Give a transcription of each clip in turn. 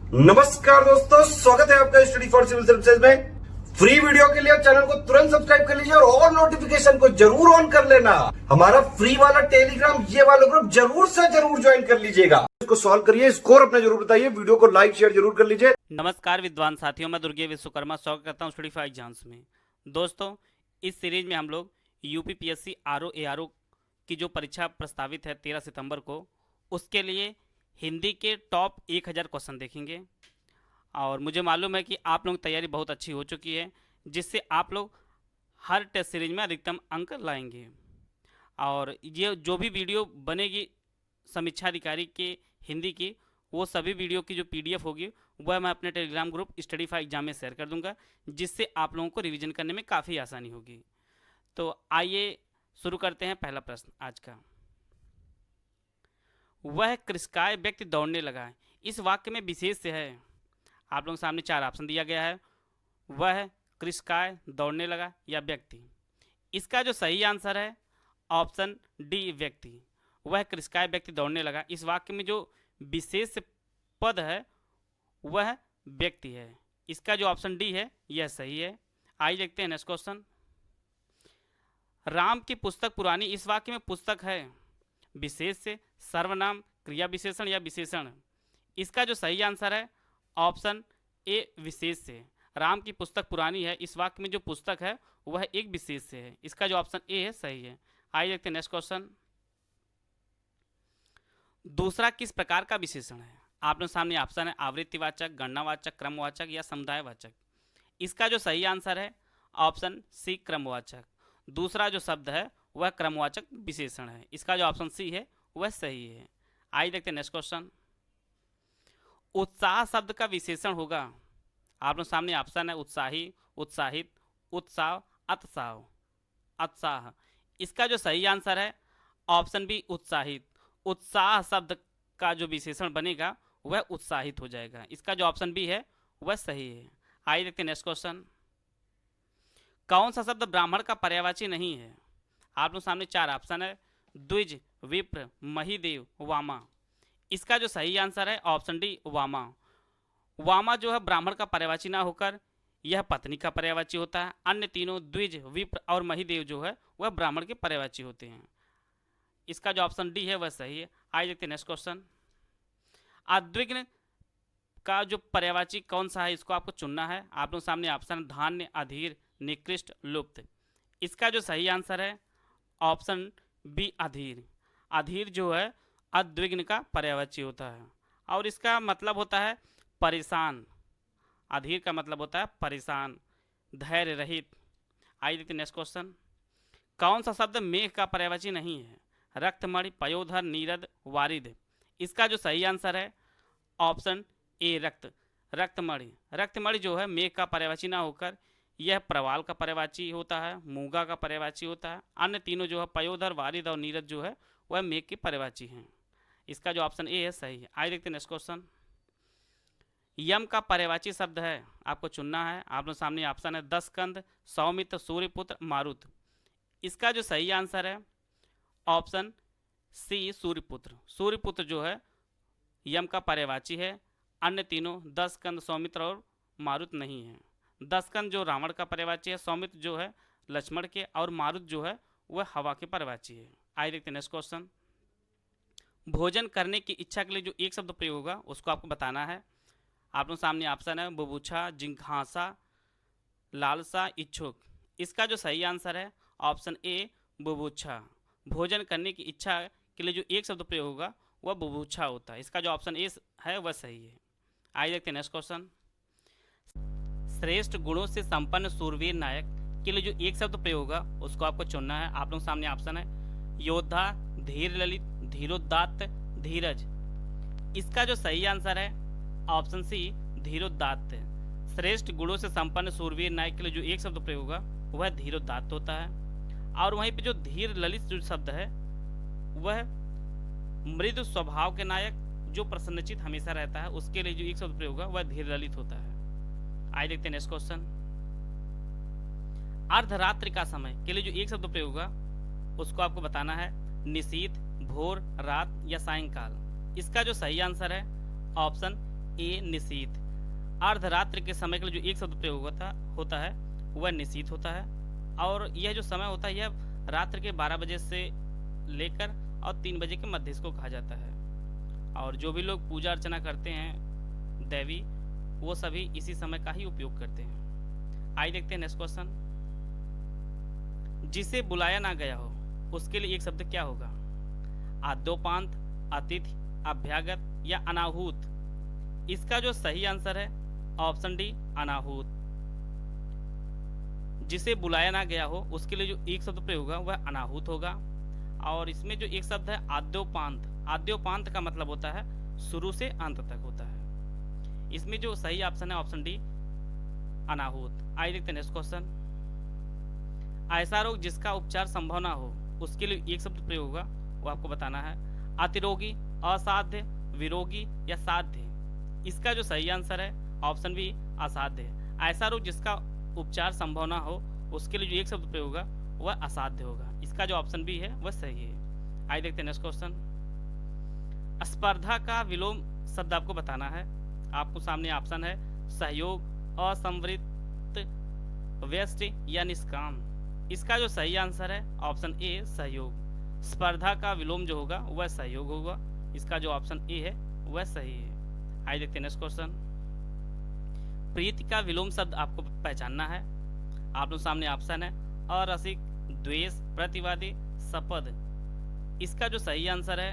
नमस्कार दोस्तों, स्वागत है आपका स्टडी फॉर सिविल सर्विसेज में। फ्री वीडियो के लिए चैनल को तुरंत सब्सक्राइब कर लीजिए और नोटिफिकेशन को जरूर ऑन कर लेना। हमारा फ्री वाला टेलीग्राम ये वाला ग्रुप जरूर से जरूर ज्वाइन कर लीजिएगा। इसको सॉल्व करिए, स्कोर अपना जरूर बताइए, वीडियो को लाइक शेयर जरूर कर लीजिए। नमस्कार विद्वान साथियों, मैं दुर्गे विश्वकर्मा स्वागत करता हूं स्टडी फॉर एग्जाम्स में। दोस्तों, इस सीरीज में हम लोग यूपीपीएससी आरओ एआरओ की जो परीक्षा प्रस्तावित है 13 सितंबर को, उसके लिए हिंदी के टॉप 1000 क्वेश्चन देखेंगे। और मुझे मालूम है कि आप लोगों की तैयारी बहुत अच्छी हो चुकी है, जिससे आप लोग हर टेस्ट सीरीज में अधिकतम अंक लाएंगे। और ये जो भी वीडियो बनेगी समीक्षा अधिकारी के हिंदी की, वो सभी वीडियो की जो पीडीएफ होगी वह मैं अपने Telegram group study for exam में शेयर कर दूंगा, जिससे आप लोगों को रिवीजन करने में काफ़ी आसानी होगी। तो आइए शुरू करते हैं। पहला प्रश्न आज का, वह कृषकाय व्यक्ति दौड़ने लगा। इस वाक्य में विशेष से है। आप लोगों के सामने 4 ऑप्शन दिया गया है, वह कृषकाय दौड़ने लगा या व्यक्ति। इसका जो सही आंसर है ऑप्शन डी, व्यक्ति। वह कृषकाय व्यक्ति दौड़ने लगा। इस वाक्य में जो विशेष पद है वह व्यक्ति है। इसका जो ऑप्शन डी है यह सही है। आइए देखते हैं नेक्स्ट क्वेश्चन। राम की पुस्तक पुरानी। इस वाक्य में पुस्तक है विशेष से, सर्वनाम, क्रिया विशेषण या विशेषण। इसका जो सही आंसर है ऑप्शन ए, विशेष से। राम की पुस्तक पुरानी है। इस वाक्य में जो पुस्तक है वह एक विशेष से है। इसका जो ऑप्शन ए है सही है। आइए देखते हैं नेक्स्ट क्वेश्चन। दूसरा किस प्रकार का विशेषण है? आप लोग सामने ऑप्शन है आवृत्तिवाचक, गणनावाचक, क्रमवाचक या समुदायवाचक। इसका जो सही आंसर है ऑप्शन सी, क्रमवाचक। दूसरा जो शब्द है वह क्रमवाचक विशेषण है। इसका जो ऑप्शन सी है वह सही है। आइए देखते हैं नेक्स्ट क्वेश्चन। उत्साह शब्द का विशेषण होगा। आप लोग सामने ऑप्शन है उत्साही, उत्साहित, उत्साह, अत्साह, उत्साह। इसका जो सही आंसर है ऑप्शन बी, उत्साहित। उत्साह शब्द का जो विशेषण बनेगा वह उत्साहित हो जाएगा। इसका जो ऑप्शन बी है वह सही है। आइए देखते हैं नेक्स्ट क्वेश्चन। कौन सा शब्द ब्राह्मण का पर्यायवाची नहीं है? आप लोग सामने 4 ऑप्शन है, द्विज, विप्र, महिदेव, वामा। इसका जो सही आंसर है ऑप्शन डी, वामा। वामा जो है ब्राह्मण का पर्यायवाची ना होकर यह पत्नी का पर्यायवाची होता है। अन्य तीनों द्विज, विप्र और महिदेव जो है वह ब्राह्मण के पर्यायवाची होते हैं। इसका जो ऑप्शन डी है वह सही है। आइए देखते हैं नेक्स्ट क्वेश्चन। अद्विग्न का जो पर्यायवाची कौन सा है, इसको आपको चुनना है। आप लोग सामने ऑप्शन धान्य, अधीर, निकृष्ट, लुप्त। इसका जो सही आंसर है ऑप्शन बी, अधीर। अधीर जो है अद्विग्न का पर्यायवाची होता है और इसका मतलब होता है परेशान। अधीर का मतलब होता है परेशान, धैर्य रहित। आइए देखते हैं नेक्स्ट क्वेश्चन। कौन सा शब्द मेघ का पर्यायवाची नहीं है? रक्तमणि, पयोधर, नीरद, वारिद। इसका जो सही आंसर है ऑप्शन ए, रक्त, रक्तमणि। रक्तमणि जो है मेघ का पर्यायवाची ना होकर यह प्रवाल का पर्यायवाची होता है, मूंगा का पर्यायवाची होता है। अन्य तीनों जो है पयोधर, वारिद और नीरद जो है वह मेघ के पर्यायवाची हैं। इसका जो ऑप्शन ए है सही है। आइए देखते हैं नेक्स्ट क्वेश्चन। यम का पर्यायवाची शब्द है, आपको चुनना है। आप लोग सामने ऑप्शन है दशकंद, सौमित्र, सूर्यपुत्र, मारुत। इसका जो सही आंसर है ऑप्शन सी, सूर्यपुत्र। सूर्यपुत्र जो है यम का पर्यायवाची है। अन्य तीनों दशकंद, सौमित्र और मारुत नहीं है। दशकंद जो रावण का पर्यायवाची है, सौमित्र जो है लक्ष्मण के और मारुत जो है वह हवा के पर्यायवाची है। आइए देखते हैं नेक्स्ट क्वेश्चन। भोजन करने की इच्छा के लिए जो एक शब्द प्रयोग होगा उसको आपको बताना है। आप लोग सामने ऑप्शन है बुभुक्षा, जिज्ञासा, लालसा, इच्छुक। इसका जो सही आंसर है ऑप्शन ए, बुभुक्षा। भोजन करने की इच्छा के लिए जो एक शब्द प्रयोग होगा वह बुभुक्षा होता है। इसका जो ऑप्शन ए है वह सही है। आइए देखते हैं नेक्स्ट क्वेश्चन। श्रेष्ठ गुणों से संपन्न सूरवीर नायक के लिए जो एक शब्द प्रयोग होगा उसको आपको चुनना है। आप लोग सामने ऑप्शन है योद्धा, धीर ललित, धीरोदात्त, धीरज। इसका जो सही आंसर है ऑप्शन सी, धीरोदात्त। श्रेष्ठ गुणों से संपन्न सूरवीर नायक के लिए जो एक शब्द प्रयोग होगा वह धीरोदात्त होता है। और वहीं पे जो धीर ललित जो शब्द है वह मृदु स्वभाव के नायक जो प्रसन्नचित हमेशा रहता है उसके लिए जो एक शब्द प्रयोग होगा वह धीर ललित होता है। आइए देखते हैं नेक्स्ट क्वेश्चन। अर्धरात्रि का समय के लिए जो एक शब्द प्रयोग होगा उसको आपको बताना है। निशीथ, भोर, रात या सायंकाल। इसका जो सही आंसर है ऑप्शन ए निशीथ। अर्धरात्रि के समय के लिए जो एक शब्द प्रयोग होता है वह निशीथ होता है। और यह जो समय होता है यह रात्रि के 12 बजे से लेकर और 3 बजे के मध्य इसको कहा जाता है। और जो भी लोग पूजा अर्चना करते हैं देवी, वो सभी इसी समय का ही उपयोग करते हैं। आइए देखते हैं नेक्स्ट क्वेश्चन। जिसे बुलाया ना गया हो उसके लिए एक शब्द क्या होगा? आद्योपांत, अतिथि, अभ्यागत या अनाहूत। इसका जो सही आंसर है ऑप्शन डी अनाहूत। जिसे बुलाया ना गया हो उसके लिए जो एक शब्द प्रयोग होगा वह अनाहूत होगा। और इसमें जो एक शब्द है आद्योपांत, आद्योपांत का मतलब होता है शुरू से अंत तक होता है। इसमें जो सही ऑप्शन है ऑप्शन डी अनाहूत। आइए देखते हैं नेक्स्ट क्वेश्चन। ऐसा रोग जिसका उपचार संभव ना हो उसके लिए एक शब्द प्रयोग होगा, वो आपको बताना है। अतिरोगी, असाध्य, विरोगी या साध्य। इसका जो सही आंसर है ऑप्शन बी असाध्य। ऐसा रोग जिसका उपचार संभव ना हो उसके लिए जो एक शब्द प्रयोग होगा वह असाध्य होगा। इसका जो ऑप्शन बी है वह सही है। आइए देखते हैं नेक्स्ट क्वेश्चन। स्पर्धा का विलोम शब्द आपको बताना है। आपको सामने ऑप्शन है सहयोग, असंवृत, व्यष्टि या निष्काम। इसका जो सही आंसर है ऑप्शन ए सहयोग। स्पर्धा का विलोम जो होगा वह सहयोग होगा। इसका जो ऑप्शन ए है वह सही है। आइए देखते हैं नेक्स्ट क्वेश्चन। प्रीति का विलोम शब्द आपको पहचानना है। आप लोग सामने ऑप्शन है अरसिक, द्वेष, प्रतिवादी, सपद। इसका जो सही आंसर है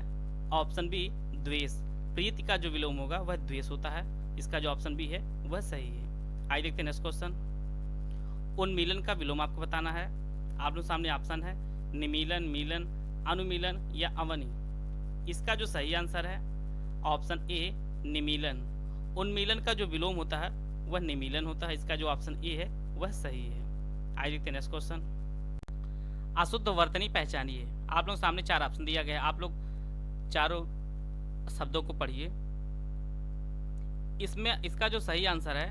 ऑप्शन बी द्वेष। प्रीति का जो विलोम होगा वह द्वेष होता है। इसका जो ऑप्शन बी है वह सही है। आइए देखते हैं नेक्स्ट क्वेश्चन। उन्मीलन का विलोम आपको बताना है। आप लोग सामने ऑप्शन है निमीलन, मीलन, अनुमीलन या अवनी। इसका जो सही आंसर है ऑप्शन ए निमीलन। उन्मीलन का जो विलोम होता है वह निमीलन होता है। इसका जो ऑप्शन ए है वह सही है। आइए देखते हैं नेक्स्ट क्वेश्चन। अशुद्ध वर्तनी पहचानिए। आप लोग सामने 4 ऑप्शन दिया गया है। आप लोग चारों शब्दों को पढ़िए। इसमें इसका जो सही आंसर है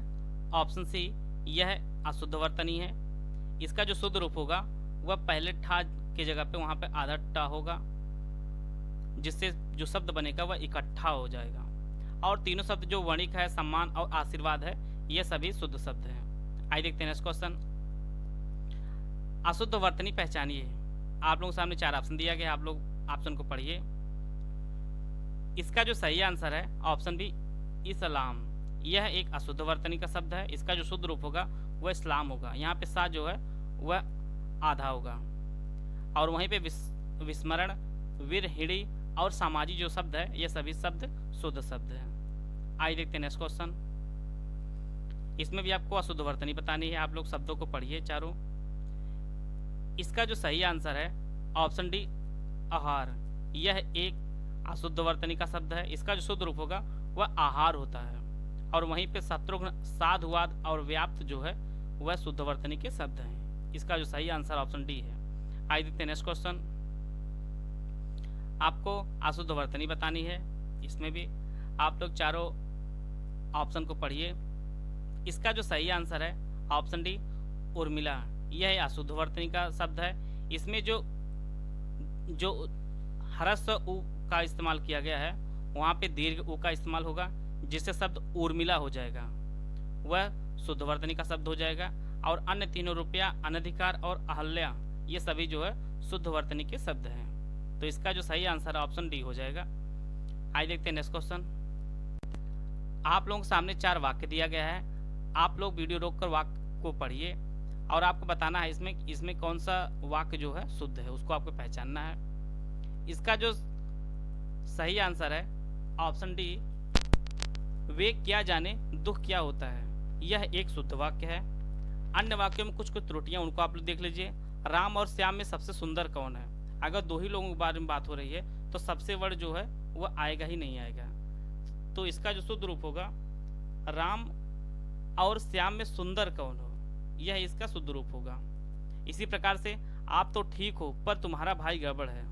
ऑप्शन सी, यह अशुद्ध वर्तनी है। इसका जो शुद्ध रूप होगा वह पहले ठा की जगह पे वहां पे आधा टा होगा, जिससे जो शब्द बनेगा वह इकट्ठा हो जाएगा। और तीनों शब्द जो वर्णिक है, सम्मान और आशीर्वाद है, ये सभी शुद्ध शब्द हैं। आइए देखते हैं नेक्स्ट क्वेश्चन। अशुद्ध वर्तनी पहचानिए। आप लोगों के सामने 4 ऑप्शन दिया गया है। आप लोग ऑप्शन को पढ़िए। इसका जो सही आंसर है ऑप्शन बी इस्लाम। यह एक अशुद्ध वर्तनी का शब्द है। इसका जो शुद्ध रूप होगा वह इस्लाम होगा। यहाँ पे सा जो है वह आधा होगा। और वहीं पे विस्मरण, वीर, हिड़ी और सामाजिक जो शब्द है ये सभी शब्द शुद्ध शब्द हैं। आइए देखते हैं नेक्स्ट क्वेश्चन। इसमें भी आपको अशुद्ध वर्तनी बतानी है। आप लोग शब्दों को पढ़िए चारों। इसका जो सही आंसर है ऑप्शन डी आहार। यह एक अशुद्ध वर्तनी का शब्द है। इसका जो शुद्ध रूप होगा वह आहार होता है। और वहीं पे शत्रुघ्न, साधुवाद और व्याप्त जो है वह शुद्ध वर्तनी के शब्द हैं। इसका जो सही आंसर ऑप्शन डी है। आइए देखते हैं नेक्स्ट क्वेश्चन। आपको अशुद्ध वर्तनी बतानी है। इसमें भी आप लोग चारों ऑप्शन को पढ़िए। इसका जो सही आंसर है ऑप्शन डी उर्मिला। यह अशुद्ध वर्तनी का शब्द है। इसमें जो ह्रस्व उ का इस्तेमाल किया गया है वहाँ पे दीर्घ उ का इस्तेमाल होगा, जिससे शब्द उर्मिला हो जाएगा, वह शुद्ध वर्तनी का शब्द हो जाएगा। और अन्य तीनों रुपया, अनधिकार और अहल्या ये सभी जो है शुद्ध वर्तनी के शब्द हैं। तो इसका जो सही आंसर ऑप्शन डी हो जाएगा। आइए देखते हैं नेक्स्ट क्वेश्चन। आप लोगों के सामने 4 वाक्य दिया गया है। आप लोग वीडियो रोककर वाक्य को पढ़िए और आपको बताना है इसमें कौन सा वाक्य जो है शुद्ध है, उसको आपको पहचानना है। इसका जो सही आंसर है ऑप्शन डी वे क्या जाने दुख क्या होता है। यह एक शुद्ध वाक्य है। अन्य वाक्यों में कुछ त्रुटियां उनको आप लोग देख लीजिए। राम और श्याम में सबसे सुंदर कौन है? अगर 2 ही लोगों के बारे में बात हो रही है तो सबसे वर्ड जो है वह आएगा ही नहीं आएगा। तो इसका जो शुद्ध रूप होगा राम और श्याम में सुंदर कौन हो, यह इसका शुद्ध रूप होगा। इसी प्रकार से आप तो ठीक हो पर तुम्हारा भाई गड़बड़ है।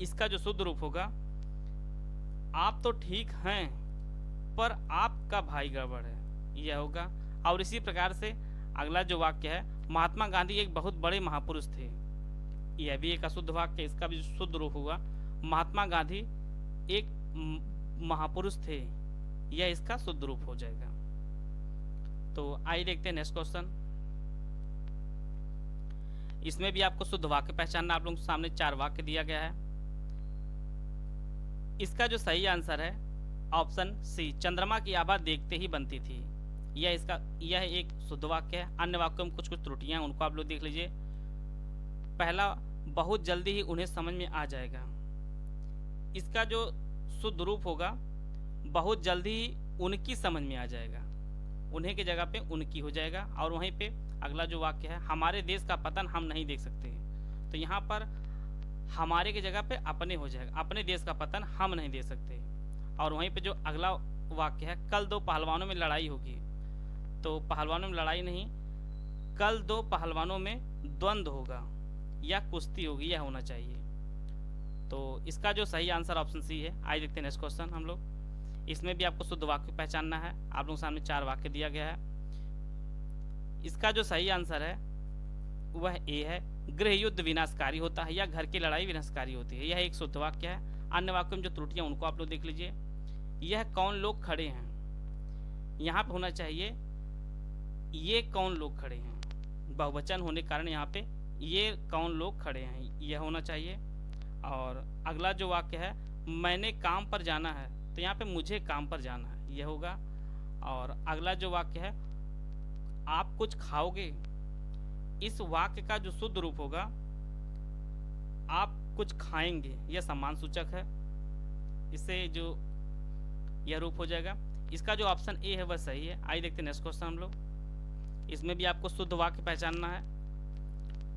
इसका जो शुद्ध रूप होगा आप तो ठीक हैं पर आपका भाई गड़बड़ है, यह होगा। और इसी प्रकार से अगला जो वाक्य है महात्मा गांधी एक बहुत बड़े महापुरुष थे, यह भी एक अशुद्ध वाक्य। इसका भी शुद्ध रूप होगा महात्मा गांधी एक महापुरुष थे, यह इसका शुद्ध रूप हो जाएगा। तो आइए देखते हैं नेक्स्ट क्वेश्चन। इसमें भी आपको शुद्ध वाक्य पहचानना। आप लोगों के सामने 4 वाक्य दिया गया है। इसका जो सही आंसर है ऑप्शन सी, चंद्रमा की आभा देखते ही बनती थी। यह एक शुद्ध वाक्य है। अन्य वाक्यों में कुछ कुछ त्रुटियां हैं, उनको आप लोग देख लीजिए। पहला, बहुत जल्दी ही उन्हें समझ में आ जाएगा। इसका जो शुद्ध रूप होगा, बहुत जल्दी ही उनकी समझ में आ जाएगा। उन्हें की जगह पे उनकी हो जाएगा। और वहीं पे अगला जो वाक्य है, हमारे देश का पतन हम नहीं देख सकते, तो यहाँ पर हमारे की जगह पे अपने हो जाएगा। अपने देश का पतन हम नहीं देख सकते। और वहीं पे जो अगला वाक्य है, कल 2 पहलवानों में लड़ाई होगी, तो पहलवानों में लड़ाई नहीं, कल 2 पहलवानों में द्वंद्व होगा या कुश्ती होगी, यह होना चाहिए। तो इसका जो सही आंसर ऑप्शन सी है। आइए देखते हैं नेक्स्ट क्वेश्चन हम लोग। इसमें भी आपको शुद्ध वाक्य पहचानना है। आप लोगों के सामने 4 वाक्य दिया गया है। इसका जो सही आंसर है वह ए है, गृह युद्ध विनाशकारी होता है या घर की लड़ाई विनाशकारी होती है। यह एक शुद्ध वाक्य है। अन्य वाक्यों में जो त्रुटियां उनको आप लोग देख लीजिए। यह कौन लोग खड़े हैं, यहाँ पे होना चाहिए ये कौन लोग खड़े हैं। बहुवचन होने के कारण यहाँ पे ये कौन लोग खड़े हैं, यह होना चाहिए। और अगला जो वाक्य है, मैंने काम पर जाना है, तो यहाँ पे मुझे काम पर जाना है, यह होगा। और अगला जो वाक्य है, आप कुछ खाओगे, इस वाक्य का जो शुद्ध रूप होगा, आप कुछ खाएंगे, यह सम्मान सूचक है। इससे जो यह रूप हो जाएगा। इसका जो ऑप्शन ए है वह सही है। आइए देखते हैं नेक्स्ट क्वेश्चन हम लोग। इसमें भी आपको शुद्ध वाक्य पहचानना है।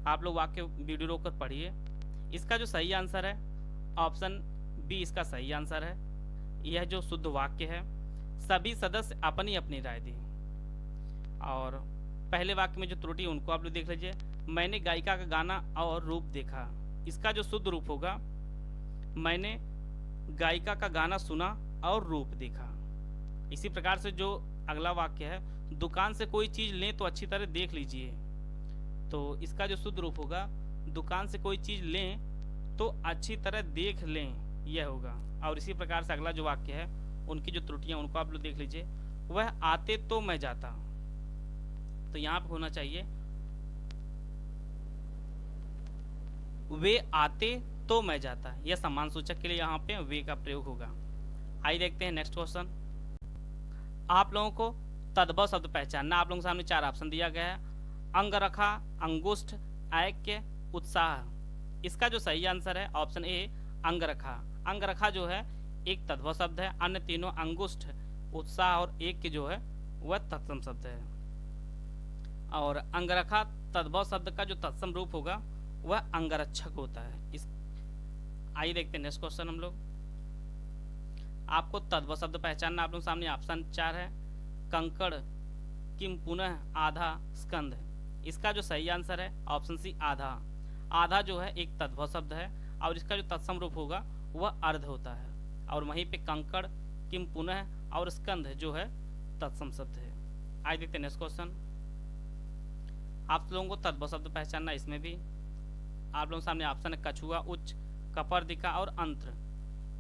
आप लोग वाक्य वीडियो रोककर पढ़िए। इसका जो सही आंसर है ऑप्शन बी, इसका सही आंसर है। यह जो शुद्ध वाक्य है, सभी सदस्य अपनी अपनी राय दी। और पहले वाक्य में जो त्रुटि उनको आप लोग देख लीजिए। मैंने गायिका का गाना और रूप देखा, इसका जो शुद्ध रूप होगा, मैंने गायिका का गाना सुना और रूप देखा। इसी प्रकार से जो अगला वाक्य है, दुकान से कोई चीज लें तो अच्छी तरह देख लीजिए, तो इसका जो शुद्ध रूप होगा, दुकान से कोई चीज लें तो अच्छी तरह देख लें, यह होगा। और इसी प्रकार से अगला जो वाक्य है, उनकी जो त्रुटियां उनको आप लोग देख लीजिए। वह आते तो मैं जाता, तो यहाँ पे होना चाहिए वे आते तो मैं जाता। यह सम्मान सूचक के लिए यहाँ पे वे का प्रयोग होगा। आइए देखते हैं नेक्स्ट क्वेश्चन। आप लोगों को तद्भव शब्द पहचानना। आप लोगों के सामने 4 ऑप्शन दिया गया है। अंगरखा, अंगुष्ठ, ऐक्य, उत्साह। इसका जो सही आंसर है ऑप्शन ए, अंगरखा। अंगरखा जो है एक तद्भव शब्द है। अन्य तीनों अंगुष्ठ, उत्साह और ऐक्य जो है वह तत्सम शब्द है। और अंगरखा तद्भव शब्द का जो तत्सम रूप होगा वह अंगरक्षक होता है। इस आइए देखते हैं नेक्स्ट क्वेश्चन हम लोग। आपको तद्भव शब्द पहचानना। आप लोग सामने ऑप्शन 4 है, कंकड़, किम पुनः, आधा, स्कंद। इसका जो सही आंसर है ऑप्शन सी, आधा। आधा जो है एक तद्भव शब्द है और इसका जो तत्सम रूप होगा वह अर्ध होता है। और वहीं पे कंकड़, किम पुनः और स्कंद जो है तत्सम शब्द है। आइए देखते हैं नेक्स्ट क्वेश्चन। आप लोगों को तद्भव शब्द पहचानना। इसमें भी आप लोगों के सामने ऑप्शन है, कछुआ, उच्च, कपर्दिका और अंत्र।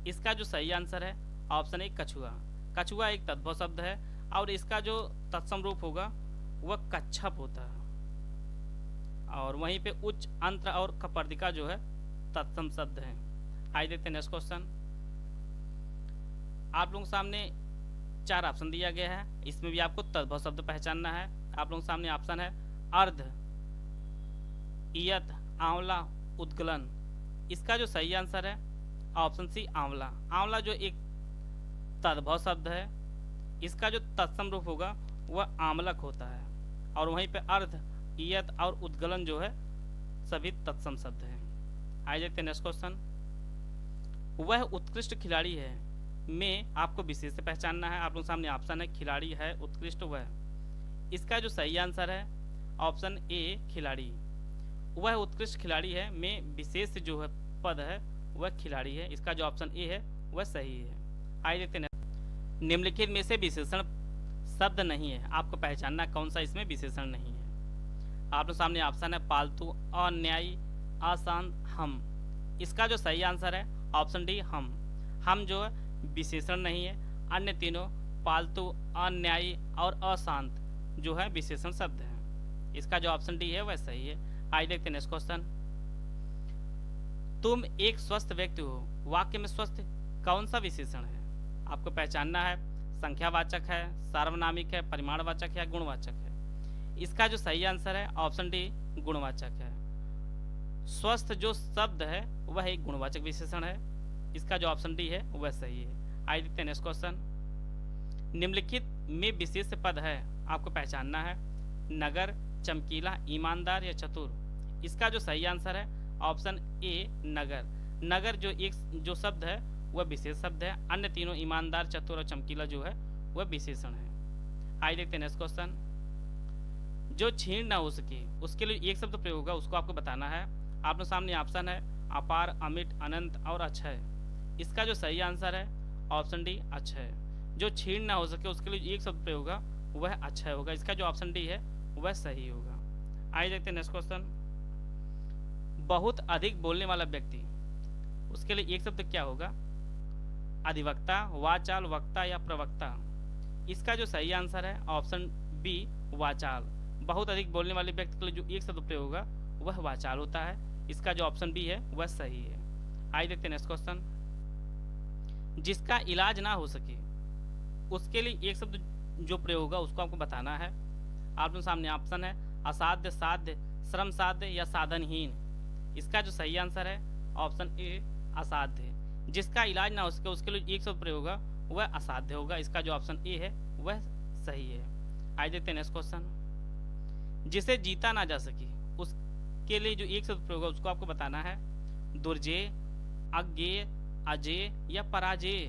इसका जो सही आंसर है ऑप्शन ए, कछुआ। कछुआ एक तद्भव शब्द है और इसका जो तत्सम रूप होगा वह कच्छप होता है। और वहीं पे उच्च, अंत्र और कपर्दिका जो है तत्सम शब्द है। आइए देखते हैं नेक्स्ट क्वेश्चन। आप लोगों के सामने 4 ऑप्शन दिया गया है। इसमें भी आपको तद्भव शब्द पहचानना है। आप लोगों के सामने ऑप्शन है, अर्ध, इयत, आंवला, उद्गलन। इसका जो सही आंसर है ऑप्शन सी, आंवला। आंवला जो एक तद्भव शब्द है, इसका जो तत्सम रूप होगा वह आमलक होता है। और वहीं पे अर्ध, इयत और उद्गलन जो है सभी तत्सम शब्द हैं। आइए देखते हैं नेक्स्ट क्वेश्चन। वह उत्कृष्ट खिलाड़ी है में आपको विशेष से पहचानना है। आप लोगों के सामने ऑप्शन है, खिलाड़ी है, उत्कृष्ट, वह। इसका जो सही आंसर है ऑप्शन ए, खिलाड़ी। वह उत्कृष्ट खिलाड़ी है में विशेष जो है पद है वह खिलाड़ी है। इसका जो ऑप्शन ए है वह सही है। आइए देखते हैं। निम्नलिखित में से विशेषण शब्द नहीं है, आपको पहचानना कौन सा इसमें विशेषण नहीं है। आप लोग सामने ऑप्शन है, पालतू, अन्यायी, आसान, हम। इसका जो सही आंसर है ऑप्शन डी, हम। हम जो है विशेषण नहीं है। अन्य तीनों फालतू, अन्यायी और अशांत जो है विशेषण शब्द है। इसका जो ऑप्शन डी है वह सही है। आइए देखते हैं नेक्स्ट क्वेश्चन। तुम एक स्वस्थ व्यक्ति हो, वाक्य में स्वस्थ कौन सा विशेषण है? आपको पहचानना है। संख्यावाचक है, सार्वनामिक है, परिमाणवाचक या गुणवाचक है? इसका जो सही आंसर है ऑप्शन डी गुणवाचक है। स्वस्थ जो शब्द है वह एक गुणवाचक विशेषण है। इसका जो ऑप्शन डी है वह सही है। आइए देखते हैं नेक्स्ट क्वेश्चन। निम्नलिखित में विशेष पद है, आपको पहचानना है। नगर, चमकीला, ईमानदार या चतुर? इसका जो सही आंसर है ऑप्शन ए नगर। नगर जो शब्द है वह विशेष शब्द है। अन्य तीनों ईमानदार, चतुर और चमकीला जो है वह विशेषण है। आइए देखते हैं नेक्स्ट क्वेश्चन। जो छीण ना हो सके उसके लिए एक शब्द प्रयोग होगा, उसको आपको बताना है। आपके सामने ऑप्शन है अपार, अमिट, अनंत और अक्षय। इसका जो सही आंसर है ऑप्शन डी अक्षय। जो छीण ना हो सके उसके लिए एक शब्द प्रयोग होगा, वह अक्षय होगा। इसका जो ऑप्शन डी है वह सही होगा। आइए देखते हैं नेक्स्ट क्वेश्चन। बहुत अधिक बोलने वाला व्यक्ति, उसके लिए एक शब्द क्या होगा? अधिवक्ता, वाचाल, वक्ता या प्रवक्ता? इसका जो सही आंसर है ऑप्शन बी वाचाल। बहुत अधिक बोलने वाले व्यक्ति के लिए जो एक शब्द प्रयोग होगा वह वाचाल होता है। इसका जो ऑप्शन बी है वह सही है। आइए देखते हैं नेक्स्ट क्वेश्चन। जिसका इलाज ना हो सके उसके लिए एक शब्द जो प्रयोग होगा उसको आपको बताना है। आपके सामने ऑप्शन है असाध्य, साध्य, श्रम साध्य या साधनहीन। इसका जो सही आंसर है ऑप्शन ए असाध्य। जिसका इलाज ना हो सके उसके लिए एक शब्द प्रयोग होगा वह असाध्य होगा। इसका जो ऑप्शन ए है वह सही है। आइए देखते हैं नेक्स्ट क्वेश्चन। जिसे जीता ना जा सके उसके लिए जो एक शब्द प्रयोग होगा उसको आपको बताना है। दुर्जेय, अज्ञेय, अजेय या पराजेय?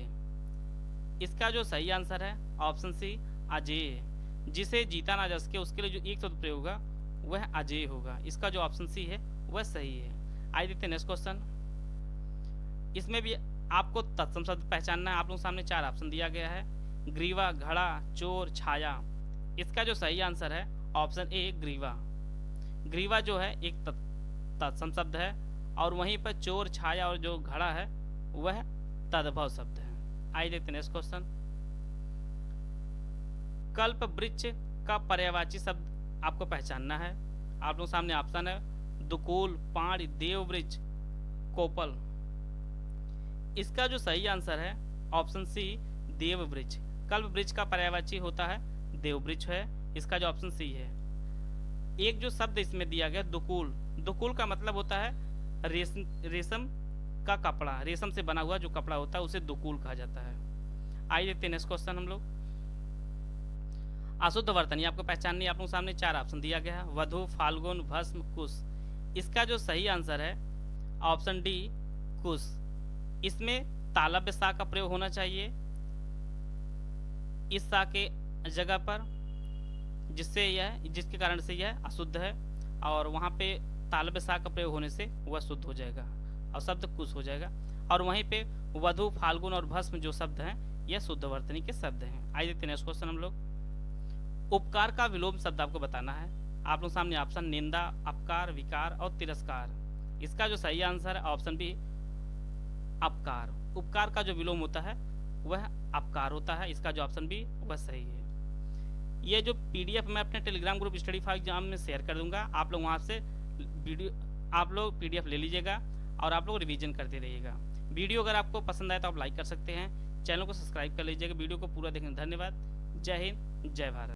इसका जो सही आंसर है ऑप्शन सी अजेय। जिसे जीता ना जा सके उसके लिए जो एक शब्द प्रयोग होगा वह अजेय होगा। इसका जो ऑप्शन सी है वह सही है। आइए देखते हैं नेक्स्ट क्वेश्चन। इसमें भी आपको तत्सम शब्द पहचानना है। आप लोगों के सामने चार ऑप्शन दिया गया है। ग्रीवा, घड़ा, चोर, छाया। इसका जो सही आंसर है ऑप्शन ए ग्रीवा। ग्रीवा जो है एक तत्सम शब्द है और वहीं पर चोर, छाया और जो घड़ा है वह तद्भव शब्द है। आइए देखते हैं नेक्स्ट क्वेश्चन। कल्प वृक्ष का पर्यायवाची शब्द आपको पहचानना है। आप लोगों के सामने ऑप्शन है दुकूल, पाण, देव वृक्ष, कोपल। इसका जो सही आंसर है ऑप्शन सी देव वृक्ष। कल्प वृक्ष का पर्यायवाची होता है देव वृक्ष है। इसका जो ऑप्शन सी है। एक जो शब्द इसमें दिया गया दुकूल, दुकूल का मतलब होता है रेशम का कपड़ा, रेशम से बना हुआ जो कपड़ा होता है उसे दुकूल कहा जाता है। आइए देखते हैं नेक्स्ट क्वेश्चन हम लोग। अशुद्ध वर्तनी आपको पहचाननी है। आप लोगों के सामने चार ऑप्शन दिया गया है। वधु, फाल्गुन, भस्म, कुश। इसका जो सही आंसर है ऑप्शन डी कुश। इसमें तालव्य सा का प्रयोग होना चाहिए इस सा के जगह पर, जिसके कारण से यह अशुद्ध है, और वहां पे तालव्य सा का प्रयोग होने से वह शुद्ध हो जाएगा और शब्द कुश हो जाएगा। और वहीं पे वधु, फाल्गुन और भस्म जो शब्द हैं यह शुद्ध वर्तनी के शब्द हैं। आइए देखते हैं नेक्स्ट क्वेश्चन हम लोग। उपकार का विलोम शब्द आपको बताना है। आप लोग सामने ऑप्शन निंदा, अपकार, विकार और तिरस्कार। इसका जो सही आंसर है ऑप्शन बी अपकार। उपकार का जो विलोम होता है वह अपकार होता है। इसका जो ऑप्शन बी वह सही है। ये जो पीडीएफ मैं अपने Telegram group study for exam में शेयर कर दूंगा। आप लोग वहां से पीडीएफ ले लीजिएगा और आप लोग रिवीजन करते रहिएगा। वीडियो अगर आपको पसंद आए तो आप लाइक कर सकते हैं। चैनल को सब्सक्राइब कर लीजिएगा। वीडियो को पूरा देखने धन्यवाद। जय हिंद, जय भारत।